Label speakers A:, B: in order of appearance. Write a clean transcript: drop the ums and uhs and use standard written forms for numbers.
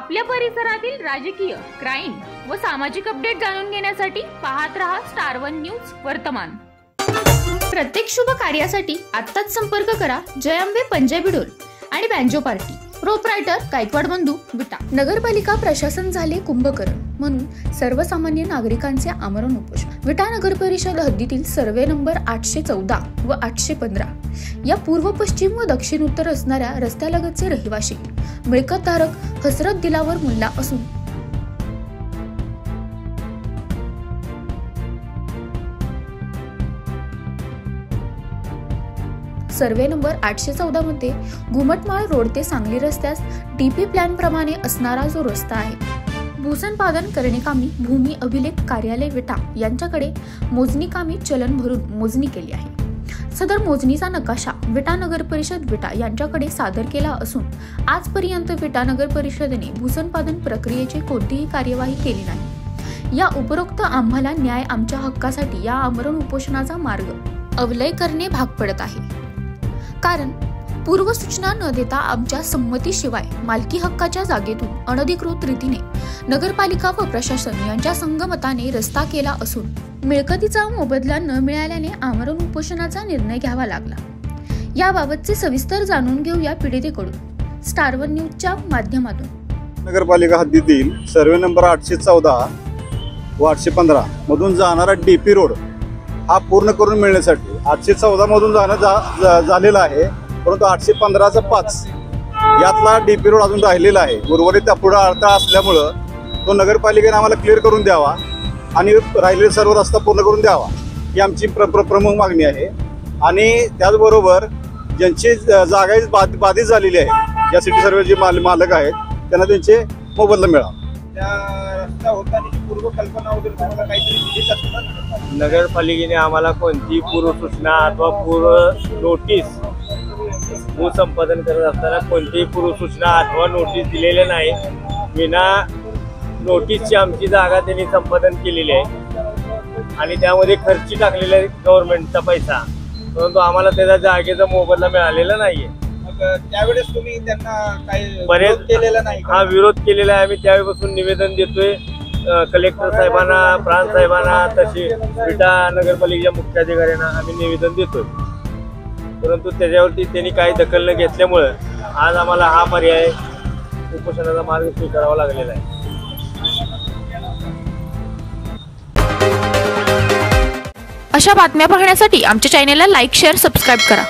A: आपल्या परिसरातील राजकीय, क्राईम व सामाजिक अपडेट जाणून घेण्यासाठी पाहत रहा स्टार वन न्यूज वर्तमान। प्रत्येक शुभ कार्यासाठी आत्ताच संपर्क करा जय अंबे पंजाबी ढोल आणि बँजो पार्टी। प्रोप्रायटर गायकवाड बंधू विटा। नगरपालिका प्रशासन झाले कुंभकर्ण म्हणून सर्वसामान्य नागरिकांचे आमरण उपोषण। विटा नगर परिषद हद्दीतील सर्वे नंबर 814 व 815 या पूर्व पश्चिम व दक्षिण उत्तर असणाऱ्या रस्त्यालगतचे रहिवासी मिळकतधारक हसरत दिलावर मुल्ला असून सर्वे नंबर 814 मध्ये घुमटमाळ रोड ते सांगली रस्त्यास डीपी प्लॅन प्रमाणे असणारा जो रस्ता आहे भूसंपादन करणेकामी भूमी अभिलेख कार्यालय विटा यांच्याकडे मोजणी कामी चलन भरून मोजणी केली आहे। सदर मोजणीचा नकाशा विटा नगर परिषद विटा यांच्याकडे सादर केला असून आजपर्यंत विटा नगर परिषदेने भूसंपादन प्रक्रियेची कोणतीही कार्यवाही केली नाही। या उपरोक्त आम्हाला न्याय आमच्या हक्कासाठी या आमरण उपोषणाचा मार्ग अवलय करणे भाग पडत आहे। कारण पूर्व सूचना न देता आमच्या संमतीशिवाय मालकी हक्काच्या जागेतून अनधिकृत रीतीने नगरपालिका व प्रशासन यांच्या संगमताने रस्ता केला असून मिळकतीचा मोबदला न मिळाल्याने आमरण उपोषणाचा निर्णय घ्यावा लागला। याबाबतचे सविस्तर जाणून घेऊया पीडितेकडून स्टार वन न्यूजच्या माध्यमातून।
B: नगरपालिका हद्दीतील सर्वे नंबर 814 व 815 मधून जाणारा डीपी रोड हा पूर्ण करून मिळण्यासाठी 814 मधून जाणं झालेला आहे, परंतु 815चा 5 यातला डीपी रोड अजून राहिलेला आहे। उर्वरित त्या पुढे अडथळा असल्यामुळं तो नगरपालिकेने आम्हाला क्लिअर करून द्यावा आणि राहिलेले सर्व रस्ता पूर्ण करून द्यावा ही आमची प्रमुख मागणी आहे। आणि त्याचबरोबर ज्यांची जागा बाधित झालेली आहे, ज्या सिटी सर्वेचे मालक आहेत त्यांना त्यांचे मोबदला मिळावा।
C: नगरपालिकेने आम्हाला कोणती पूर्व सूचना अथवा पूर्व नोटीस भूसंपादन करत असताना कोणतीही पूर्व सूचना अथवा नोटीस दिलेल्या नाही। विना नोटीसची आमची जागा त्यांनी संपादन केलेली आहे आणि त्यामध्ये खर्ची टाकलेला आहे गव्हर्नमेंटचा पैसा, परंतु आम्हाला त्याच्या जागेचा मोबदला मिळालेला नाहीये।
D: त्यावेळेस तुम्ही त्यांना काही
C: बरेच
D: केलेला नाही?
C: हा विरोध केलेला आहे। आम्ही त्यावेळेपासून निवेदन देतोय कलेक्टर साहेबांना, प्रांत साहेबांना, तसे विटा नगरपालिकेच्या मुख्याधिकाऱ्यांना आम्ही निवेदन देतोय, परंतु त्याच्यावरती त्यांनी काही दखल न घेतल्यामुळे आज आम्हाला हा पर्याय उपोषणाचा मार्ग स्वीकारावा लागलेला आहे।
A: अशा बातम्या पाहण्यासाठी आमच्या चॅनेलला लाईक, शेअर, सबस्क्राईब करा।